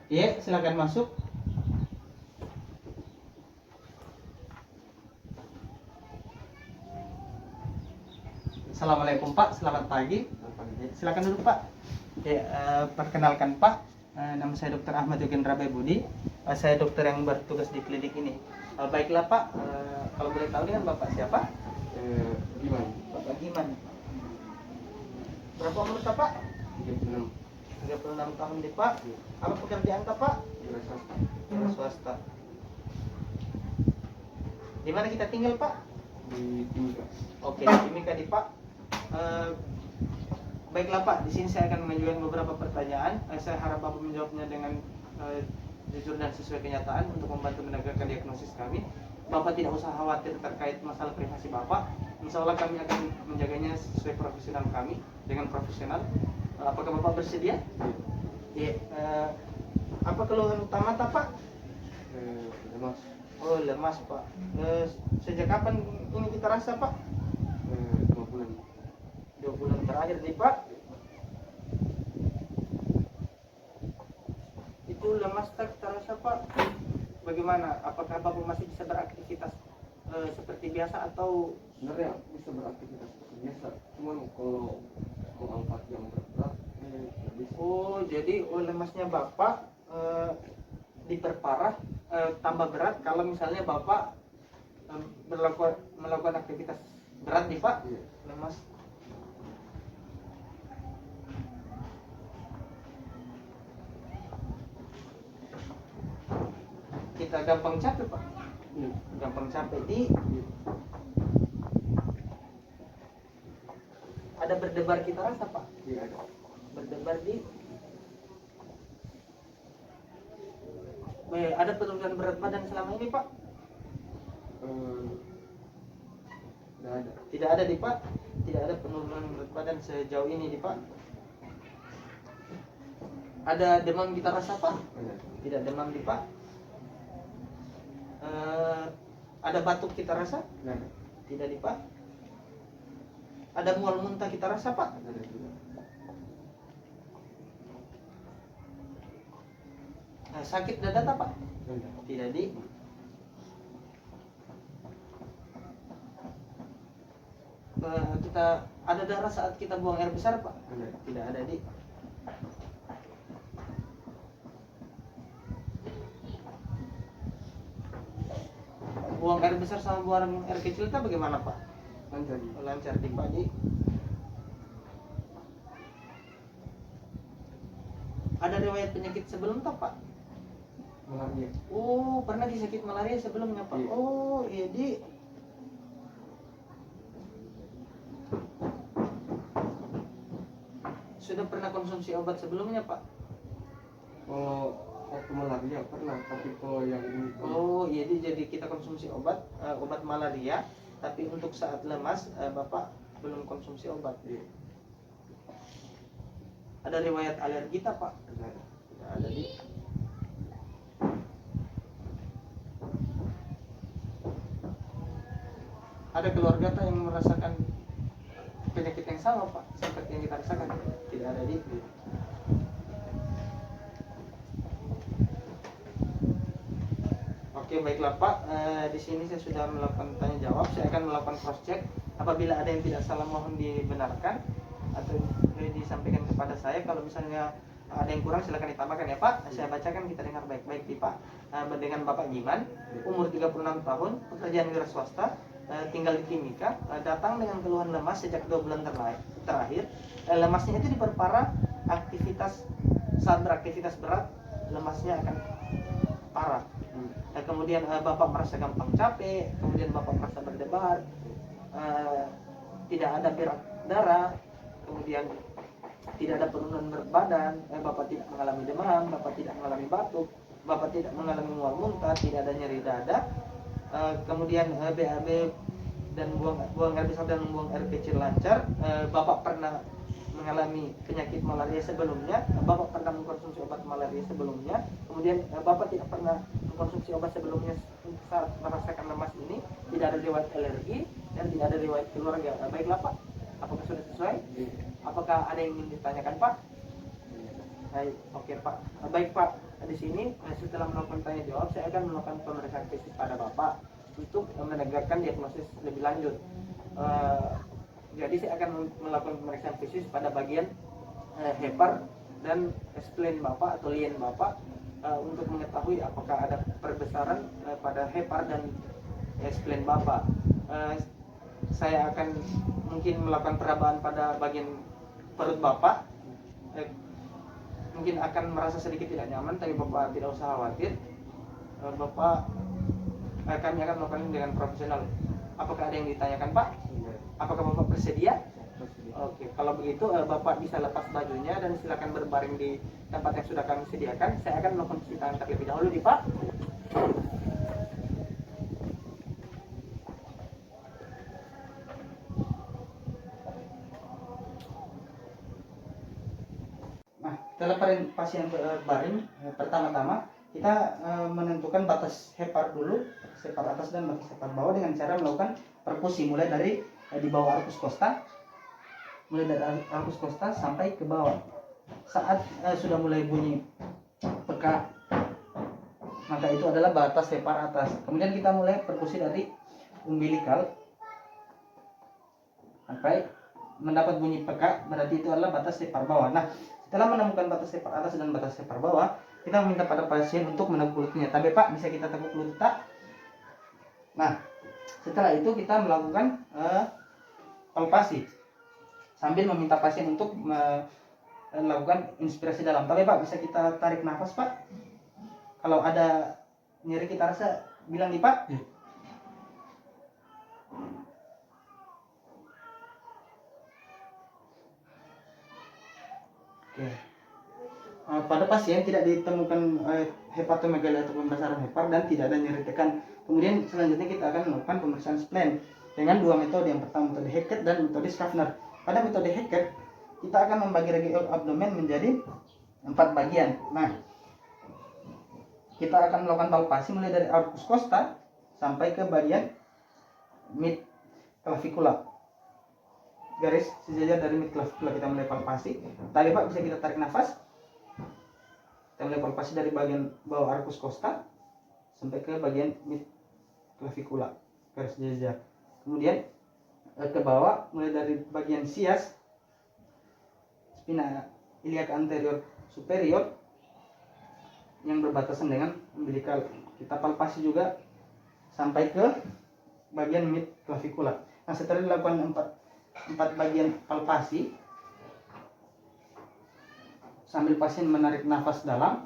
Iya, silakan masuk. Assalamualaikum Pak, selamat pagi. Silakan duduk Pak. Ya, perkenalkan Pak, nama saya Dr. Ahmad Yogendra Budi. Saya dokter yang bertugas di klinik ini. Baiklah Pak, kalau boleh tahu dengan Bapak siapa? Giman. Bapak Giman. Berapa umur Pak? 36. 36 tahun nih Pak. Apa pekerjaan Pak? Wira Swasta. Di mana kita tinggal Pak? di Timika. Oke, Timika di Pak. Baiklah Pak, di sini saya akan mengajukan beberapa pertanyaan. Saya harap Bapak menjawabnya dengan jujur dan sesuai kenyataan untuk membantu menegakkan diagnosis kami. Bapak tidak usah khawatir terkait masalah privasi Bapak. Insya Allah kami akan menjaganya sesuai profesional kami dengan profesional. Apakah Bapak bersedia? Iya. Apa keluhan utama Pak? Lemas. Oh, lemas Pak. Sejak kapan ini kita rasa Pak? 2 bulan. 2 bulan terakhir nih Pak. Itu lemas terasa Pak. Bagaimana? Apakah Bapak masih bisa beraktivitas seperti biasa atau Sebenarnya bisa beraktivitas seperti biasa, cuman kalau mau angkat yang berat nggak bisa. Oh, jadi lemasnya Bapak diperparah tambah berat kalau misalnya Bapak melakukan aktivitas berat nih Pak. Iya. Lemas. Kita gampang capek Pak. Iya. Gampang capek Iya. ada berdebar kita rasa Pak. Iya ada. Berdebar di ada penurunan berat badan selama ini Pak? Nggak ada. Tidak ada di Pak. Tidak ada penurunan berat badan sejauh ini di Pak. Ada demam kita rasa Pak? Ada. Tidak demam di Pak. Ada batuk kita rasa? Nggak ada. Tidak di Pak. Ada mual muntah kita rasa Pak? Ada juga. Sakit dada Pak? Ada. Tidak di. Kita ada darah saat kita buang air besar Pak? Ada. Tidak ada di. Buang air besar sama buang air kecil itu bagaimana Pak? Lancar. Lancar di Pak di. Ada riwayat penyakit sebelum tak Pak? Malaria. Oh, pernah disakit malaria sebelumnya Pak? Iya. Oh, iya di. Sudah pernah konsumsi obat sebelumnya Pak? Kalau waktu malaria pernah, tapi kalau yang ini Oh, iya jadi kita konsumsi obat malaria, tapi untuk saat lemas Bapak belum konsumsi obat. Iya. Ada riwayat alergi tak Pak? Nggak ada. Tidak ada di. Ada keluarga tak yang merasakan penyakit yang sama Pak seperti yang kita rasakan? Tidak ada di. Oke baiklah Pak, di sini saya sudah melakukan tanya jawab. Saya akan melakukan cross check. Apabila ada yang tidak salah mohon dibenarkan atau disampaikan kepada saya. Kalau misalnya ada yang kurang silakan ditambahkan ya Pak. Saya bacakan, kita dengar baik-baik nih Pak. Dengan Bapak Giman, umur 36 tahun, pekerjaan wira swasta, tinggal di Timika, datang dengan keluhan lemas sejak 2 bulan terakhir. Lemasnya itu diperparah saat beraktivitas berat, lemasnya akan parah. Kemudian Bapak merasa gampang capek, kemudian Bapak merasa berdebar, tidak ada berak darah, kemudian tidak ada penurunan berat badan, Bapak tidak mengalami demam, Bapak tidak mengalami batuk, Bapak tidak mengalami mual muntah, tidak ada nyeri dada, kemudian BAB dan buang air besar dan buang air kecil lancar. Bapak pernah mengalami penyakit malaria sebelumnya, Bapak pernah mengkonsumsi obat malaria sebelumnya, kemudian Bapak tidak pernah mengkonsumsi obat sebelumnya saat merasakan lemas ini, tidak ada riwayat alergi dan tidak ada riwayat keluarga. Baiklah Pak, apakah sudah sesuai? Apakah ada yang ingin ditanyakan Pak? Baik, oke Pak. Baik Pak, di sini setelah melakukan tanya jawab, saya akan melakukan pemeriksaan fisik pada Bapak untuk menegakkan diagnosis lebih lanjut. Eh, jadi saya akan melakukan pemeriksaan fisik pada bagian hepar dan spleen Bapak atau lien Bapak untuk mengetahui apakah ada perbesaran pada hepar dan spleen Bapak. Eh, saya akan mungkin melakukan perabaan pada bagian perut Bapak. Mungkin akan merasa sedikit tidak nyaman, tapi Bapak tidak usah khawatir. Bapak kami akan melakukan ini dengan profesional. Apakah ada yang ditanyakan Pak? Apakah Bapak bersedia? Oke, kalau begitu Bapak bisa lepas bajunya dan silakan berbaring di tempat yang sudah kami sediakan. Saya akan melakukan cuci tangan terlebih dahulu nih Pak. Nah, setelah pasien berbaring, pertama-tama kita menentukan batas hepar dulu, batas hepar atas dan batas hepar bawah dengan cara melakukan perkusi mulai dari di bawah arcus costa, sampai ke bawah. Saat sudah mulai bunyi peka, maka itu adalah batas hepar atas. Kemudian kita mulai perkusi dari umbilikal sampai mendapat bunyi peka, berarti itu adalah batas hepar bawah. Nah, setelah menemukan batas hepar atas dan batas hepar bawah, kita meminta pada pasien untuk meneguk lututnya. Tapi Pak, bisa kita teguk lutut tak? Nah, setelah itu kita melakukan palpasi sambil meminta pasien untuk melakukan inspirasi dalam. Tapi Pak, bisa kita tarik nafas Pak? Kalau ada nyeri kita rasa, bilang nih Pak. Oke. Pada pasien tidak ditemukan hepatomegalia atau pembesaran hepar dan tidak ada nyeri tekan. Kemudian selanjutnya kita akan melakukan pemeriksaan spleen dengan dua metode. Yang pertama metode Hackett dan metode Schaffner. Pada metode Hackett kita akan membagi regi abdomen menjadi 4 bagian. Nah, kita akan melakukan palpasi mulai dari arcus costa sampai ke bagian mid clavicula. Garis sejajar dari mid clavicula kita mulai palpasi. Tadi Pak, bisa kita tarik nafas. Kita mulai palpasi dari bagian bawah arcus costa sampai ke bagian mid clavicula, garis sejajar. Kemudian ke bawah mulai dari bagian sias, spina iliaca anterior superior yang berbatasan dengan umbilikal. Kita palpasi juga sampai ke bagian mid clavicula. Nah, setelah dilakukan 4 bagian palpasi sambil pasien menarik nafas dalam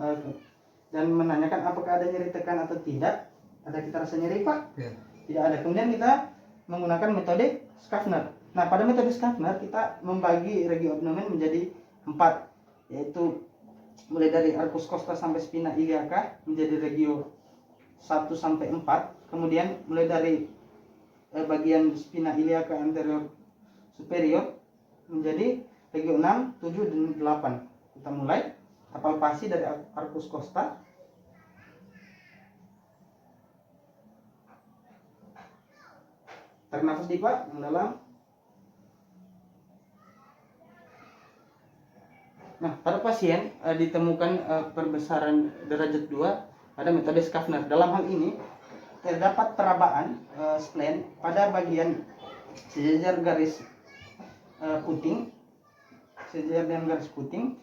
dan menanyakan apakah ada nyeri tekan atau tidak. Ada kita rasa nyeri Pak? Ya. Tidak ada. Kemudian kita menggunakan metode Schaffner. Nah, pada metode Schaffner kita membagi regi abdomen menjadi 4, yaitu mulai dari arcus costa sampai spina iliaca menjadi regio 1 sampai 4. Kemudian mulai dari bagian spina iliaca anterior superior menjadi regio 6, 7 dan 8. Kita mulai palpasi dari arcus costa tarik nafas di Pak yang dalam. Nah, pada pasien ditemukan perbesaran derajat 2 pada metode Schaffner. Dalam hal ini terdapat perabaan spleen pada bagian sejajar garis puting, sejajar dengan garis puting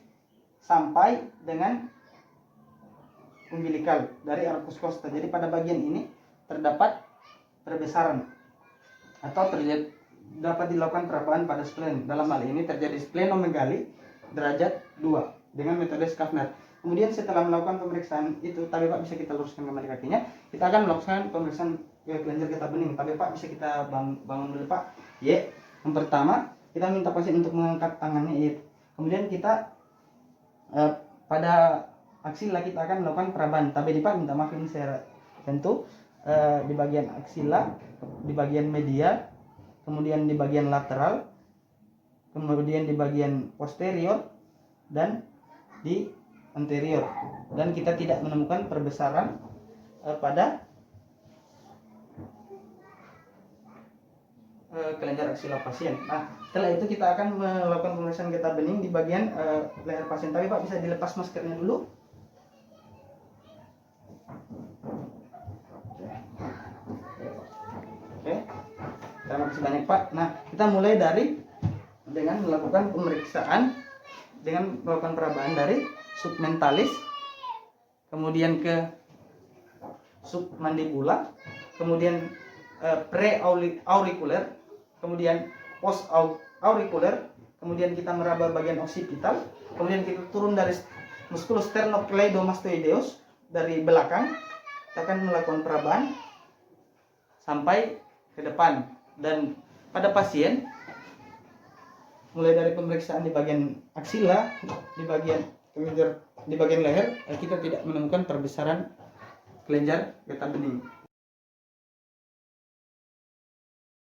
sampai dengan umbilikal dari arcus costa. Jadi pada bagian ini terdapat perbesaran atau dapat dilakukan perabaan pada spleen. Dalam hal ini terjadi splenomegali derajat 2 dengan metode Schaffner. Kemudian setelah melakukan pemeriksaan itu, tapi Pak bisa kita luruskan kembali kakinya. Kita akan melakukan pemeriksaan kelenjar getah bening. Tapi Pak bisa kita bangun dulu Pak. Y. Yang pertama kita minta pasien untuk mengangkat tangannya. Y. Kemudian kita pada aksila kita akan melakukan perabaan. Tapi Pak minta maaf ini saya tentu di bagian aksila, di bagian medial, kemudian di bagian lateral, kemudian di bagian posterior dan di anterior. Dan kita tidak menemukan perbesaran pada kelenjar aksila pasien. Nah, Setelah itu kita akan melakukan pemeriksaan getah bening di bagian leher pasien. Tapi Pak, bisa dilepas maskernya dulu. Oke. Terima kasih banyak Pak. Nah, kita mulai dengan melakukan pemeriksaan dengan melakukan perabaan dari submentalis, kemudian ke submandibula, kemudian pre-aurikuler, kemudian post-aurikuler, kemudian kita meraba bagian occipital, kemudian kita turun dari musculus sternocleidomastoideus dari belakang. Kita akan melakukan perabaan sampai ke depan, dan pada pasien mulai dari pemeriksaan di bagian aksila, di bagian kelenjar, di bagian leher, kita tidak menemukan perbesaran kelenjar getah bening.